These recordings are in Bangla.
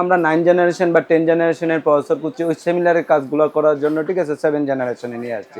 আমরা 9 জেনারেশন বা 10 জেনারেশনের প্রসেসর করছি, ওই সিমিলারের কাজগুলো করার জন্য ঠিক আছে 7 জেনারেশনে নিয়ে আসছি।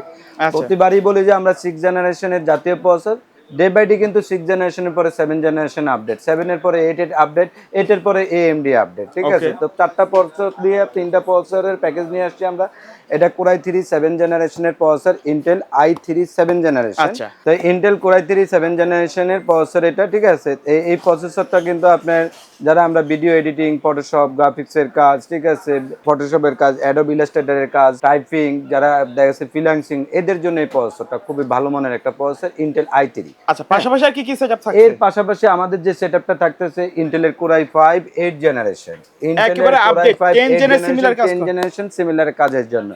প্রতিবারই বলি যে আমরা 6 জেনারেশনের জাতীয় প্রসেসর, ডে বাই ডে কিন্তু 6 জেনারেশনের পরে 7 জেনারেশন আপডেট, 7 এর পরে 8 এর আপডেট, 8 এর পরে AMD আপডেট, ঠিক আছে। তো 4টা প্রসেসর দিয়ে 3টা প্রসেসরের প্যাকেজ নিয়ে আসছি আমরা। এটা Core i3 7 জেনারেশনের প্রসেসর, Intel i3 7 জেনারেশন। তো Intel Core i3 7 জেনারেশনের প্রসেসর এটা, ঠিক আছে। এই প্রসেসরটা কিন্তু আপনার যারা আমরা ভিডিও এডিটিং, ফটোশপ, গ্রাফিক্সের কাজ, ঠিক আছে, ফটোশপের কাজ, অ্যাডোব ইলাস্ট্রেটরের কাজ, টাইপিং, যারা দেখা যাচ্ছে ফ্রিল্যান্সিং, এদের জন্য এই প্রসেসরটা খুবই ভালো মানের একটা প্রসেসর, Intel i3। আচ্ছা, পাশাপাশি আর কি কি সেটআপ থাকছে? এর পাশাপাশি আমাদের যে সেটআপটা থাকতেছে ইন্টেলের Core i5 8 জেনারেশন, একেবারে আপডেট 10 জেনারেশন সিমিলার কাজের জন্য।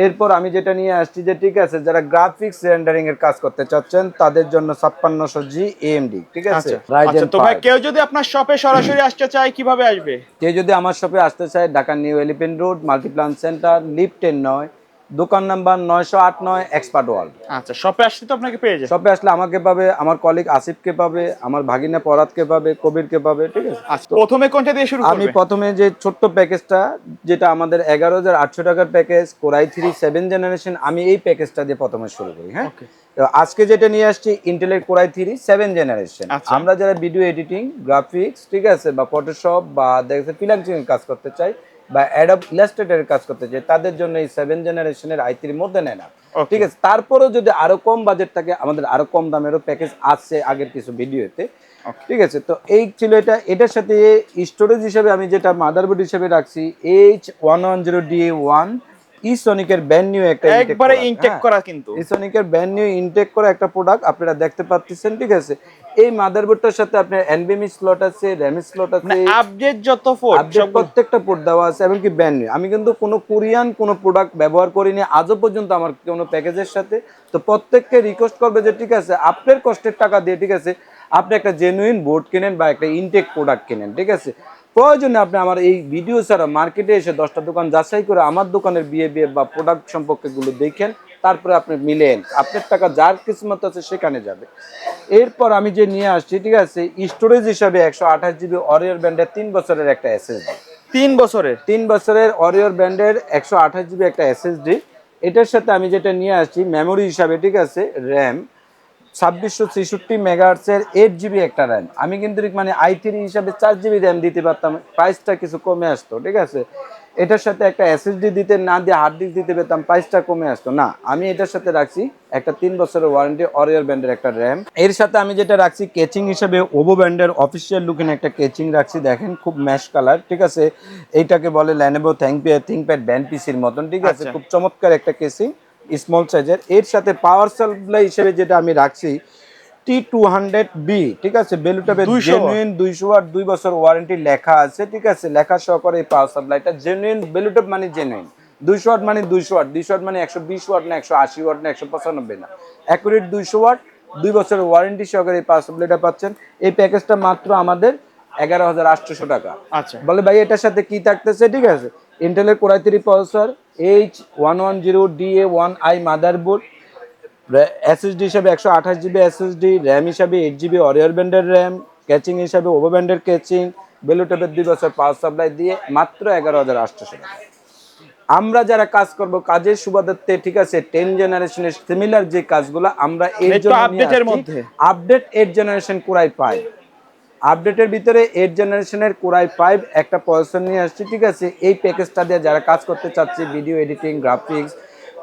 এরপর আমি যেটা নিয়ে আসছি যে ঠিক আছে, যারা গ্রাফিক্স রেন্ডারিং এর কাজ করতে চাচ্ছেন তাদের জন্য 5600G AMD, ঠিক আছে। আচ্ছা, তো ভাই কেউ যদি আপনার শপে সরাসরি আসতে চায় কিভাবে আসবে? কেউ যদি আমার শপে আসতে চায়, Dhaka new elephant road, Multiplan centre, lift 9, দোকান নাম্বার 908 এক্সপার্ট ওয়ার্ল্ড। আচ্ছা, শপে আসলে তো আপনাকে পেয়ে যাবে। শপে আসলে আমাকে পাবে, আমার কলিগ আসিফকে পাবে, আমার ভাগিনা পরাতকে পাবে, কবিরকে পাবে, ঠিক আছে। আচ্ছা, প্রথমে কোনটা দিয়ে শুরু করবে? আমি প্রথমে যে ছোট্ট প্যাকেজটা, যেটা আমাদের 11,800 টাকার প্যাকেজ, Core i3 7 জেনারেশন, আমি এই প্যাকেজটা দিয়ে প্রথমে শুরু করি। হ্যাঁ, তো আজকে যেটা নিয়ে আসছি ইন্টেলের Core i3 7 জেনারেশন। আমরা যারা ভিডিও এডিটিং, গ্রাফিক্স, ঠিক আছে, বা ফটোশপ বা দেখতে ফ্রিল্যান্সিং এর কাজ করতে চাই বা অ্যাডোব ইলাস্ট্রেটরের কাজ করতে চাই, তাদের জন্য এই 7 জেনারেশনের i3 মধ্যে নেয় না, ঠিক আছে। তারপরেও যদি আরো কম বাজেট থাকে, আমাদের আরো কম দামেরও প্যাকেজ আছে আগের কিছু ভিডিওতে, ঠিক আছে। তো এই ছিল এটা। এটার সাথে স্টোরেজ হিসেবে আমি যেটা মাদারবোর্ড হিসেবে রাখছি H110DA1 ইসোনিকের ব্র্যান্ড নিউ একটা একবারে ইনটেক করা, কিন্তু ইসোনিকের ব্র্যান্ড নিউ ইনটেক করা একটা প্রোডাক্ট আপনারা দেখতে পাচ্ছেন, ঠিক আছে। এই মাদারবোর্ডটার সাথে আপনার NVMe স্লট আছে, RAM স্লট আছে, আপডেট যত পোর্ট আপডেট প্রত্যেকটা পোর্ট দেওয়া আছে, এবং কি ব্র্যান্ড নিউ। আমি কিন্তু কোনো কোরিয়ান কোনো প্রোডাক্ট ব্যবহার করিনি আজও পর্যন্ত আমার কোনো প্যাকেজের সাথে। তো প্রত্যেককে রিকোয়েস্ট করবে যে ঠিক আছে, আপনার কষ্টের টাকা দিয়ে, ঠিক আছে, আপনি একটা জেনুইন বোর্ড কিনেন বা একটা ইনটেক প্রোডাক্ট কিনেন, ঠিক আছে। প্রয়োজনে আপনি আমার এই ভিডিও ছাড়া মার্কেটে এসে 10টা দোকান যাচাই করে আমার দোকানের বিহেভিয়ার বা প্রোডাক্ট সম্পর্কে গুলো দেখেন, তারপরে আপনি মিলেন, আপনার টাকা যার কিসমত আছে সেখানে যাবে। এরপর আমি যে নিয়ে আসছি, ঠিক আছে, স্টোরেজ হিসাবে 128GB অরিয়র ব্র্যান্ডের 3 বছরের একটা SSD। 3 বছরের অরিয়র ব্র্যান্ডের 128GB একটা SSD। এটার সাথে আমি যেটা নিয়ে আসছি মেমোরি হিসাবে, ঠিক আছে, র্যাম 2663 মেগাহার্টজের 8GB একটা র্যাম। আমি কিন্তু মানে i3 হিসাবে 4GB র্যাম দিতে পারতাম, প্রাইসটা কিছু কমে আসতো, ঠিক আছে। এটার সাথে একটা SSD দিতে না দিয়ে হার্ড ডিস্ক দিতে পেতাম, প্রাইসটা কমে আসতো না। আমি এটার সাথে রাখছি একটা 3 বছরের ওয়ারেন্টি অরিয়র ব্র্যান্ডের একটা র্যাম। এর সাথে আমি যেটা রাখছি কেচিং হিসাবে ওভো ব্র্যান্ডের অফিসিয়াল লুকিং একটা কেচিং রাখছি, দেখেন খুব ম্যাশ কালার, ঠিক আছে। এইটাকে বলে ল্যানোভো থিংকপ্যাড ব্যান্ড পিসির মতন, ঠিক আছে, খুব চমৎকার একটা কেচিং, স্মল সাইজের। এর সাথে পাওয়ার সাপ্লাই হিসেবে যেটা আমি রাখছি T200B, ঠিক আছে, বেলুটপের জেনুইন 200 ওয়াট 2 বছর ওয়ারেন্টি লেখা আছে, ঠিক আছে, লেখা সহকারে এই পাওয়ার সাপ্লাইটা জেনুইন। বেলুটপ মানে জেনুইন, 200 ওয়াট মানে 200 ওয়াট, 200 ওয়াট মানে 120 ওয়াট না 180 ওয়াট না 195 না, অ্যাকুরেট 200 ওয়াট 2 বছরের ওয়ারেন্টি সহকারে এই পাওয়ার সাপ্লাইটা পাচ্ছেন। এই প্যাকেজটা মাত্র আমাদের 11,800 টাকা। আচ্ছা, বলে ভাই এটার সাথে কি থাকতেছে, ঠিক আছে, ইন্টেলের Core i3 processor, H110DA1i motherboard, SSD হিসাবে 128GB SSD, র্যাম হিসাবে 8GB অরিয়র ব্র্যান্ডের র্যাম, ক্যাচিং হিসাবে ওভো ব্র্যান্ডের ক্যাচিং, বেলুটপের 2 বছর পাওয়ার সাপ্লাই দিয়ে মাত্র 11,800 টাকা। আমরা যারা কাজ করব কাজের সুবাদার্থে, ঠিক আছে, 10 জেনারেশনের সিমিলার যে কাজগুলো আমরা এর জন্য আপডেটের মধ্যে আপডেট 8 জেনারেশন Core i5, আপডেটের ভিতরে 8 জেনারেশনের Core i5 একটা প্রসেসর নিয়ে আসছি, ঠিক আছে। এই প্যাকেজটা দিয়ে যারা কাজ করতে চাচ্ছে ভিডিও এডিটিং, গ্রাফিক্স,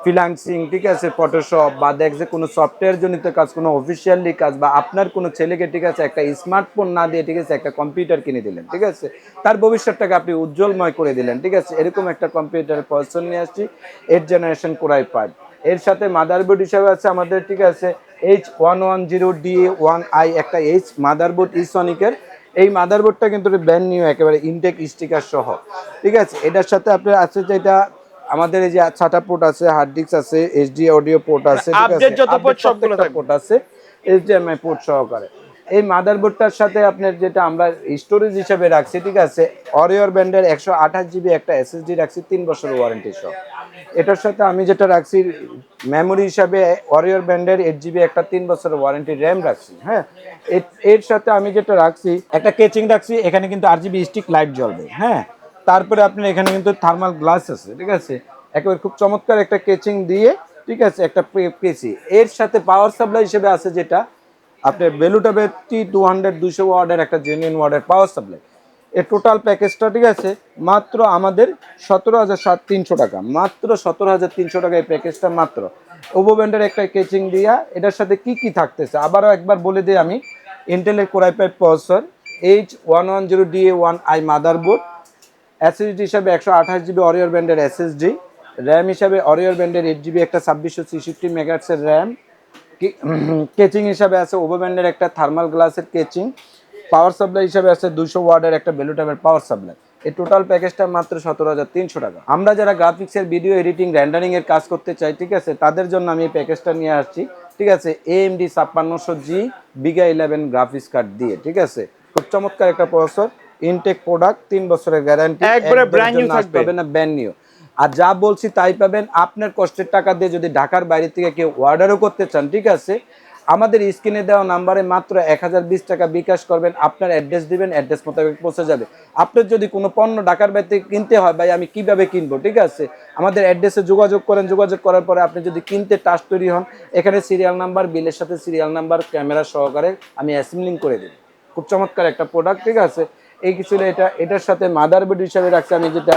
ফ্রিল্যান্সিং, ঠিক আছে, ফটোশপ বা দেখছে কোনো সফটওয়্যার জনিত কাজ, কোনো অফিসিয়ালি কাজ, বা আপনার কোনো ছেলেকে, ঠিক আছে, একটা স্মার্টফোন না দিয়ে, ঠিক আছে, একটা কম্পিউটার কিনে দিলেন, ঠিক আছে, তার ভবিষ্যৎটাকে আপনি উজ্জ্বলময় করে দিলেন, ঠিক আছে, এরকম একটা কম্পিউটারের প্রসেসর নিয়ে আসছি 8 জেনারেশন Core i5। এর সাথে মাদারবোর্ড হিসাবে আছে আমাদের, ঠিক আছে, H110DA1i একটা মাদারবোর্ড ইসনিকের। এই মাদারবোর্ডটা কিন্তু ব্র্যান্ড নিউ, একেবারে ইনটেক স্টিকার সহ, ঠিক আছে। এটার সাথে আপনার আছে যেটা আমাদের এই যে SATA পোর্ট আছে, হার্ড ডিস্ক আছে, HD অডিও পোর্ট আছে, ঠিক আছে, আপডেট যত পোর্ট সবগুলো পোর্ট আছে, HDMI পোর্ট সহকারে। এই মাদারবোর্ডটার সাথে আপনার যেটা আমরা স্টোরেজ হিসেবে রাখছি, ঠিক আছে, অরিয়র ব্র্যান্ডের 128GB একটা SSD রাখছি 3 বছর ওয়ারেন্টি সহ। এটার সাথে আমি যেটা রাখছি মেমোরি হিসাবে অরিয়র ব্র্যান্ডের 8GB একটা 3 বছরের ওয়ারেন্টি র্যাম রাখছি। হ্যাঁ, এর সাথে আমি যেটা রাখছি একটা কেচিং রাখছি, এখানে কিন্তু RGB স্টিক লাইট জ্বলবে। হ্যাঁ, তারপরে আপনার এখানে কিন্তু থার্মাল গ্লাস আছে, ঠিক আছে, একেবারে খুব চমৎকার একটা কেচিং দিয়ে, ঠিক আছে, একটা পেসি। এর সাথে পাওয়ার সাপ্লাই হিসেবে আছে যেটা আপনার বেলুটাবের T200 200 ওয়াটের একটা জেনুইন ওয়াটের পাওয়ার সাপ্লাই। এই টোটাল প্যাকেজটা, ঠিক আছে, মাত্র আমাদের 17,300 টাকা, মাত্র 17,300 টাকা এই প্যাকেজটা মাত্র। ওভো ব্যান্ডের একটা কেচিং দিয়া, এটার সাথে কি কি থাকতেছে আবারও একবার বলে দিই আমি। ইন্টেলের core i5 processor, H110DA1i motherboard, SSD হিসাবে 128 জিবি অরিওর ব্যান্ডের এসএসডি, র্যাম হিসাবে অরিওর ব্যান্ডের 8 জিবি একটা 2663 মেগাহার্টজের র্যাম, কেচিং হিসাবে আছে ওভো ব্যান্ডের একটা থার্মাল গ্লাসের কেচিং, পাওয়ার সাপ্লাই হিসাবে আছে 200 ওয়াটের একটা বেলুটাবের পাওয়ার সাপ্লাই। এই টোটাল প্যাকেজটা মাত্র 17,300 টাকা। আমরা যারা গ্রাফিক্সের ভিডিও এডিটিং রেন্ডারিং এর কাজ করতে চাই, ঠিক আছে, তাদের জন্য আমি এই প্যাকেজটা নিয়ে আসছি, ঠিক আছে, AMD 5600G বিগা 11 গ্রাফিক্স কার্ড দিয়ে, ঠিক আছে, খুব চমৎকার একটা প্রসেসর, ইনটেক প্রোডাক্ট, 3 বছরের গ্যারান্টি, একবারে ব্র্যান্ড নিউ থাকবে না, ব্র্যান্ড নিউ। আর যা বলছি তাই পাবেন। আপনার কষ্টের টাকা দিয়ে যদি ঢাকার বাইরে থেকে কেউ অর্ডারও করতে চান, ঠিক আছে, আমাদের স্ক্রিনে দেওয়া নাম্বারে মাত্র 1020 টাকা বিকাশ করবেন, আপনার অ্যাড্রেস দিবেন, অ্যাড্রেস মোতাবেক পৌঁছে যাবে। আপনার যদি কোনো পণ্য ঢাকার বাইরে থেকে কিনতে হয়, ভাই আমি কিভাবে কিনবো, ঠিক আছে, আমাদের অ্যাড্রেসে যোগাযোগ করেন, যোগাযোগ করার পরে আপনি যদি কিনতে টাস্ক তৈরি হন, এখানে সিরিয়াল নাম্বার, বিলের সাথে সিরিয়াল নাম্বার ক্যামেরা সহকারে আমি অ্যাসেম্বলিং করে দিই। খুব চমৎকার একটা প্রোডাক্ট, ঠিক আছে। এই কিছু এটার সাথে মাদারবোর্ড হিসাবে রাখছি আমি যেটা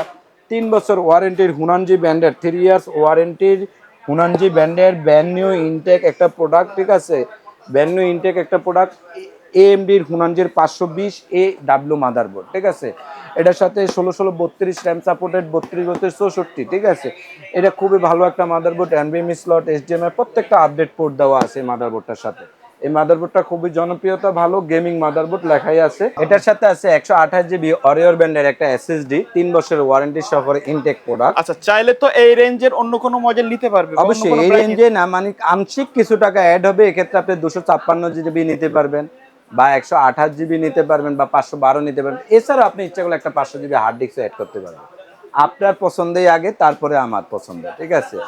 3 বছর ওয়ারেন্টির হুনানজি ব্র্যান্ডের 3 ইয়ার্স ওয়ারেন্টির হুনানজি ব্র্যান্ডের ব্র্যান্ড নিউ ইনটেক একটা প্রোডাক্ট, ঠিক আছে, ব্র্যান্ড নিউ ইনটেক একটা প্রোডাক্ট, AMDর হুনানজির 520AW মাদারবোর্ড, ঠিক আছে। এটার সাথে 16/16 র্যাম সাপোর্টেড, 32/64, ঠিক আছে। এটা খুবই ভালো একটা মাদারবোর্ড, NVMe স্লট, HDMI প্রত্যেকটা আপডেট পোর্ট দেওয়া আছে এই মাদারবোর্ডটার সাথে। এই মাদারবোর্ডটা খুবই জনপ্রিয়তা ভালো, গেমিং মাদারবোর্ড লেখাই আছে। এটার সাথে আছে 128 জিবি অরিওর ব্যান্ডের একটা এসএসডি, 3 বছরের ওয়ারেন্টি সহকারে ইনটেক প্রোডাক্ট। আচ্ছা, চাইলে তো এই রেঞ্জের অন্য কোনো মডেল নিতে পারবে? অবশ্যই এই রেঞ্জে না, মানে আংশিক কিছু টাকা অ্যাড হবে। এক্ষেত্রে আপনি 256 জিবি নিতে পারবেন, বা 128 জিবি নিতে পারবেন, বা 512 নিতে পারবেন। এছাড়াও আপনি ইচ্ছা করলে একটা 500 জিবি হার্ড ডিস্ক অ্যাড করতে পারবেন। আপনার পছন্দেই আগে, তারপরে আমার পছন্দ, ঠিক আছে।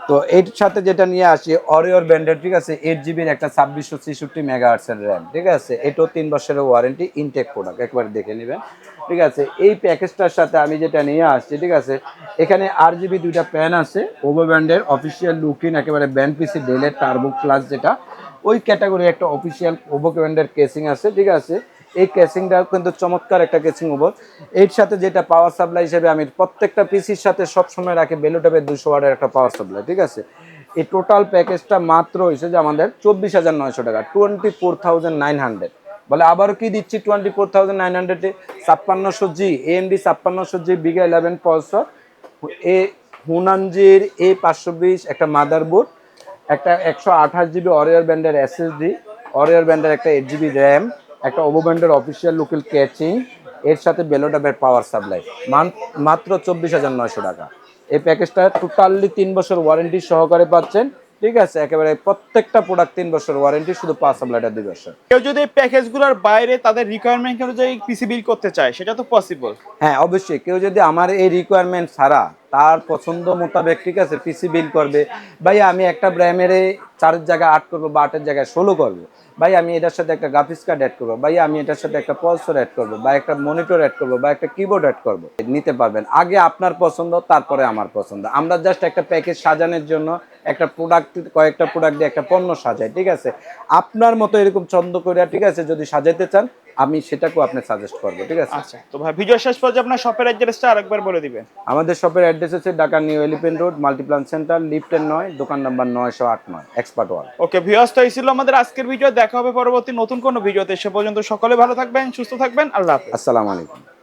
তো এর সাথে যেটা নিয়ে আসি অরিওর ব্র্যান্ডের, ঠিক আছে, 8 জিবির একটা 2663 মেগাহার্টজের র্যাম, ঠিক আছে, এটাও 3 বছরের ওয়ারেন্টি, ইনটেক প্রোডাক্ট, একবার দেখে নেবেন, ঠিক আছে। এই প্যাকেজটার সাথে আমি যেটা নিয়ে আসছি, ঠিক আছে, এখানে RGB দুইটা প্যান আছে, ওভো ব্র্যান্ডের অফিসিয়াল লুকিং একেবারে ব্যান্ড পিসি ডেলের টার্বো প্লাস, যেটা ওই ক্যাটাগরির একটা অফিসিয়াল ওভো ব্র্যান্ডের কেসিং আছে, ঠিক আছে। এই কেসিংটা কিন্তু চমৎকার একটা কেসিং ওভো। এর সাথে যেটা পাওয়ার সাপ্লাই হিসেবে আমি প্রত্যেকটা পিসির সাথে সবসময় রাখি বেলুটাবের 200 ওয়াটের একটা পাওয়ার সাপ্লাই, ঠিক আছে। এই টোটাল প্যাকেজটা মাত্র হয়েছে যে আমাদের 24,900 টাকা, 24,900। বলে আবারও কি দিচ্ছি 24,900-এ 5600G AMD 5600G বিগা 11 প্রসেসর, এ হুনানজির A520 একটা মাদারবোর্ড, একটা 128 জিবি অরিওর ব্যান্ডের এসএসডি, অরিওর ব্যান্ডের একটা 8 জিবি র্যাম, একটা ওভো ব্র্যান্ডের অফিসিয়াল লোকাল ক্যাচিং, এর সাথে বেলোটাবের পাওয়ার সাপ্লাই, মাত্র 24,900 টাকা। এই প্যাকেজটা টোটালি 3 বছর ওয়ারেন্টি সহকারে পাচ্ছেন, ঠিক আছে, একেবারে প্রত্যেকটা প্রোডাক্ট 3 বছর ওয়ারেন্টি, শুধু পাওয়ার সাপ্লাইটা 2 বছর। কেউ যদি এই প্যাকেজগুলোর বাইরে তাদের রিকোয়ারমেন্ট অনুযায়ী পিসি বিল করতে চায়, সেটা তো পসিবল? হ্যাঁ অবশ্যই, কেউ যদি আমার এই রিকোয়ারমেন্ট ছাড়া তার পছন্দ মোতাবেক, ঠিক আছে, পিসি বিল করবে, ভাই আমি একটা ব্র্যামের 4 জায়গায় 8 করবো, বা 8-এর জায়গায় 16 করবো, ভাই আমি এটার সাথে একটা গ্রাফিক্স কার্ড অ্যাড করবো, ভাই আমি এটার সাথে একটা প্রসেসর অ্যাড করবো, বা একটা মনিটর অ্যাড করবো, বা একটা কিবোর্ড অ্যাড করবো, নিতে পারবেন। আগে আপনার পছন্দ, তারপরে আমার পছন্দ। আমরা জাস্ট একটা প্যাকেজ সাজানোর জন্য একটা প্রোডাক্ট, কয়েকটা প্রোডাক্ট দিয়ে একটা পণ্য সাজাই, ঠিক আছে। আপনার মতো এরকম ছন্দ করে, ঠিক আছে, যদি সাজাইতে চান আমি সেটাকেও আপনি সাজেস্ট করবো, ঠিক আছে। আচ্ছা, তো ভাই ভিডিও শেষ পর্যন্ত আপনার শপের অ্যাড্রেসটা আরেকবার বলে দিবেন। আমাদের শপের অ্যাড্রেস হচ্ছে Dhaka new elephant road, Multiplan centre, লিফটের 9, দোকান নাম্বার 908 এক্সপার্ট ওয়াল। ওকে ভিউয়ার্স, তো এই ছিল আমাদের আজকের ভিডিও। দেখা হবে পরবর্তী নতুন কোনো ভিডিওতে। সে পর্যন্ত সকলে ভালো থাকবেন, সুস্থ থাকবেন। আল্লাহ হাফেজ। আসসালামু আলাইকুম।